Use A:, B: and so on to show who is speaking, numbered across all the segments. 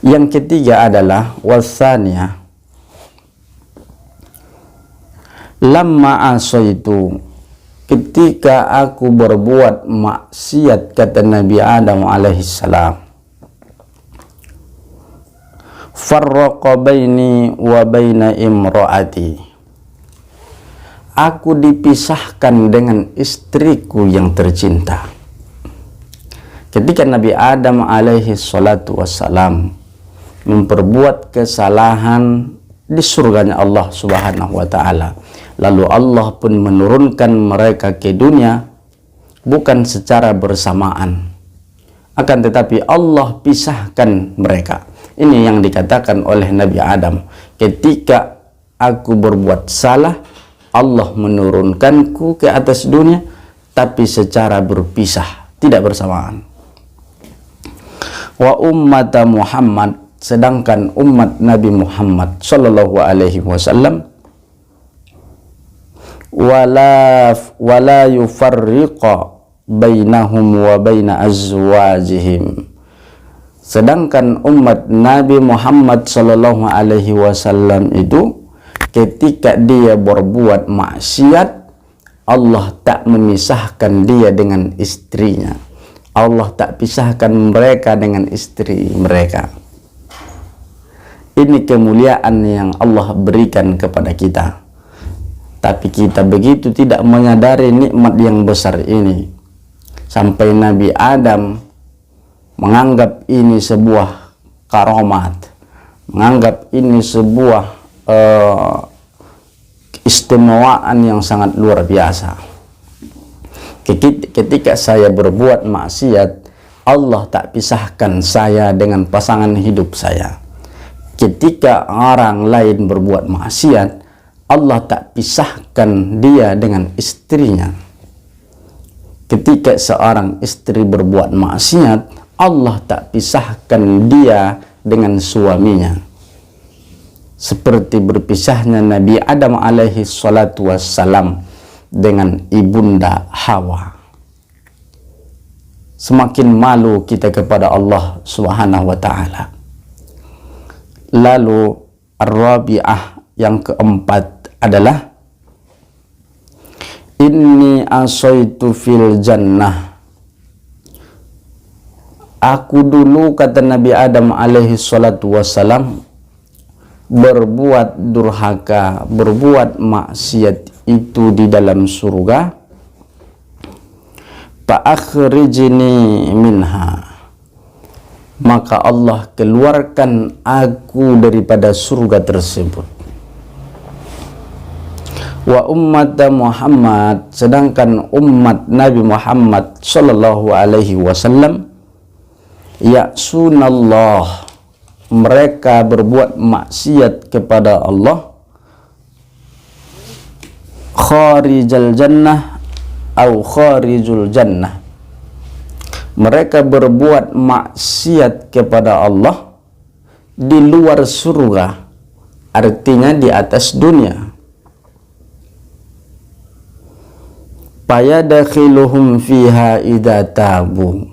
A: Yang ketiga adalah wasaniyah, lamma asaitu, ketika aku berbuat maksiat, kata Nabi Adam alaihissalam, farraqa baini wa baina imraati, aku dipisahkan dengan istriku yang tercinta. Ketika Nabi Adam alaihi salatu wassalam memperbuat kesalahan di surganya Allah subhanahu wa ta'ala, lalu Allah pun menurunkan mereka ke dunia bukan secara bersamaan, akan tetapi Allah pisahkan mereka. Ini yang dikatakan oleh Nabi Adam, ketika aku berbuat salah, Allah menurunkanku ke atas dunia, tapi secara berpisah, tidak bersamaan. Wa ummata Muhammad, sedangkan umat Nabi Muhammad sallallahu alaihi wasallam, wala yufarriqa bainahum wa baina azwajihim, sedangkan umat Nabi Muhammad sallallahu alaihi wasallam itu ketika dia berbuat maksiat, Allah tak memisahkan dia dengan istrinya. Allah tak pisahkan mereka dengan istri mereka. Ini kemuliaan yang Allah berikan kepada kita. Tapi kita begitu tidak menyadari nikmat yang besar ini, sampai Nabi Adam menganggap ini sebuah karamat, menganggap ini sebuah keistimewaan yang sangat luar biasa. Ketika saya berbuat maksiat, Allah tak pisahkan saya dengan pasangan hidup saya. Ketika orang lain berbuat maksiat, Allah tak pisahkan dia dengan istrinya. Ketika seorang istri berbuat maksiat, Allah tak pisahkan dia dengan suaminya. Seperti berpisahnya Nabi Adam alaihi salatu wassalam dengan ibunda Hawa. Semakin malu kita kepada Allah subhanahu wa ta'ala. Lalu ar-rabi'ah, yang keempat adalah inni asaitu fil jannah, aku dulu, kata Nabi Adam alaihi salatu wassalam, berbuat durhaka, berbuat maksiat itu di dalam surga, fa'akhrijni minha, maka Allah keluarkan aku daripada surga tersebut. Wa ummat Muhammad, sedangkan umat Nabi Muhammad sallallahu alaihi wasallam, ya'sunallah, mereka berbuat maksiat kepada Allah, kharijal jannah au kharijul jannah, mereka berbuat maksiat kepada Allah di luar surga, artinya di atas dunia. Fayadakhiluhum fiha idza tabu,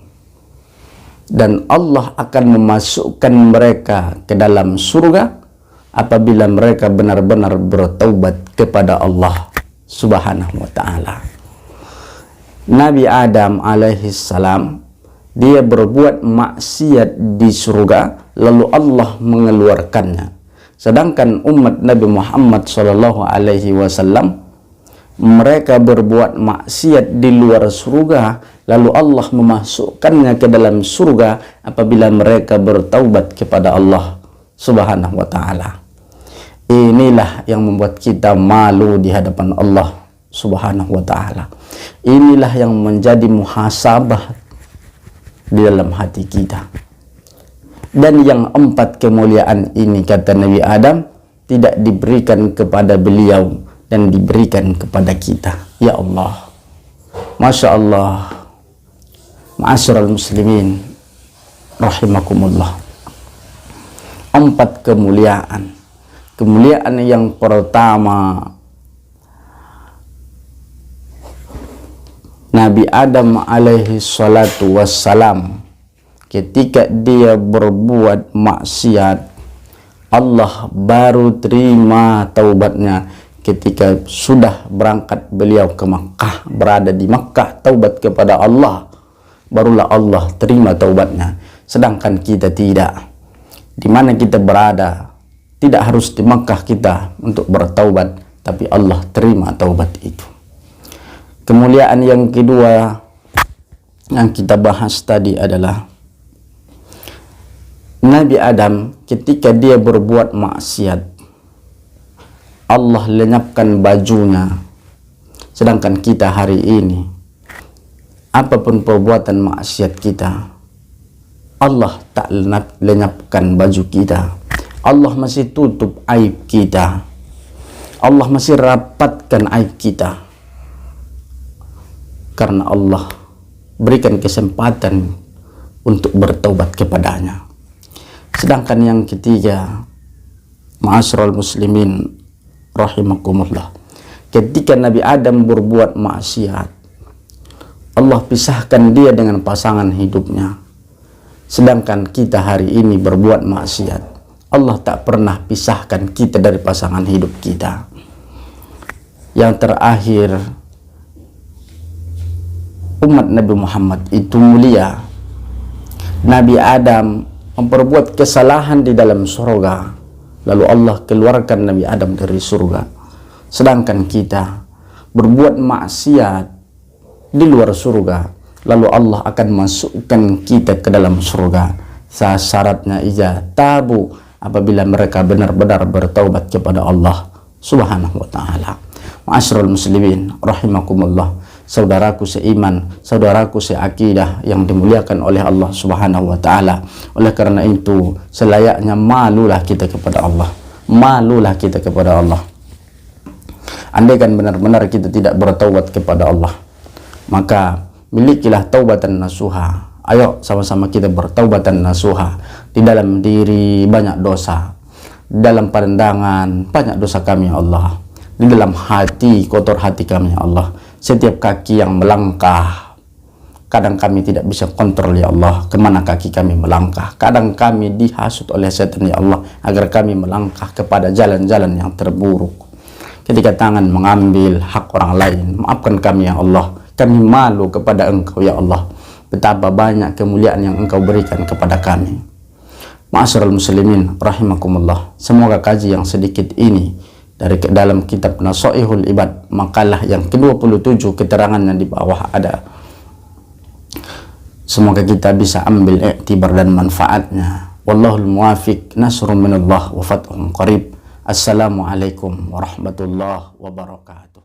A: dan Allah akan memasukkan mereka ke dalam surga apabila mereka benar-benar bertaubat kepada Allah subhanahu wa ta'ala. Nabi Adam alaihi salam, dia berbuat maksiat di surga, lalu Allah mengeluarkannya. Sedangkan umat Nabi Muhammad sallallahu alaihi wasallam, mereka berbuat maksiat di luar surga, lalu Allah memasukkannya ke dalam surga apabila mereka bertaubat kepada Allah subhanahu wa ta'ala. Inilah yang membuat kita malu di hadapan Allah subhanahu wa ta'ala. Inilah yang menjadi muhasabah di dalam hati kita. Dan yang empat kemuliaan ini, kata Nabi Adam, tidak diberikan kepada beliau dan diberikan kepada kita. Ya Allah, Masya Allah, ma'asyiral muslimin rahimakumullah. Empat kemuliaan. Kemuliaan yang pertama, Nabi Adam alaihi salatu wassalam ketika dia berbuat maksiat, Allah baru terima taubatnya ketika sudah berangkat beliau ke Makkah, berada di Makkah, taubat kepada Allah, barulah Allah terima taubatnya. Sedangkan kita tidak. Di mana kita berada, tidak harus di Makkah kita untuk bertaubat, tapi Allah terima taubat itu. Kemuliaan yang kedua yang kita bahas tadi adalah Nabi Adam ketika dia berbuat maksiat, Allah lenyapkan bajunya. Sedangkan kita hari ini, apapun perbuatan maksiat kita, Allah tak lenyapkan baju kita. Allah masih tutup aib kita. Allah masih rapatkan aib kita. Karena Allah berikan kesempatan untuk bertaubat kepadanya. Sedangkan yang ketiga, ma'asyiral muslimin rahimakumullah, ketika Nabi Adam berbuat maksiat, Allah pisahkan dia dengan pasangan hidupnya. Sedangkan kita hari ini berbuat maksiat, Allah tak pernah pisahkan kita dari pasangan hidup kita. Yang terakhir, umat Nabi Muhammad itu mulia. Nabi Adam memperbuat kesalahan di dalam surga, lalu Allah keluarkan Nabi Adam dari surga. Sedangkan kita berbuat maksiat di luar surga, lalu Allah akan masukkan kita ke dalam surga. Syaratnya ija tabu, apabila mereka benar-benar bertaubat kepada Allah Subhanahu wa taala. Ma'asyiral muslimin rahimakumullah, saudaraku seiman, saudaraku seakidah yang dimuliakan oleh Allah Subhanahu wa taala. Oleh karena itu, selayaknya malulah kita kepada Allah. Malulah kita kepada Allah. Andaikan benar-benar kita tidak bertaubat kepada Allah, maka milikilah taubatan nasuha. Ayo sama-sama kita bertaubatan nasuha. Di dalam diri banyak dosa, di dalam pandangan banyak dosa kami ya Allah, di dalam hati kotor hati kami ya Allah. Setiap kaki yang melangkah, kadang kami tidak bisa kontrol ya Allah kemana kaki kami melangkah. Kadang kami dihasut oleh setan ya Allah agar kami melangkah kepada jalan-jalan yang terburuk. Ketika tangan mengambil hak orang lain, maafkan kami ya Allah. Kami malu kepada Engkau ya Allah, betapa banyak kemuliaan yang Engkau berikan kepada kami. Ma'asyiral muslimin rahimakumullah, semoga kaji yang sedikit ini dari dalam kitab Nasaihul Ibad, makalah yang ke-27, keterangannya di bawah ada, semoga kita bisa ambil iktibar dan manfaatnya. Wallahul muwafiq, nasrun minallah wa fathun qarib. Assalamualaikum warahmatullahi wabarakatuh.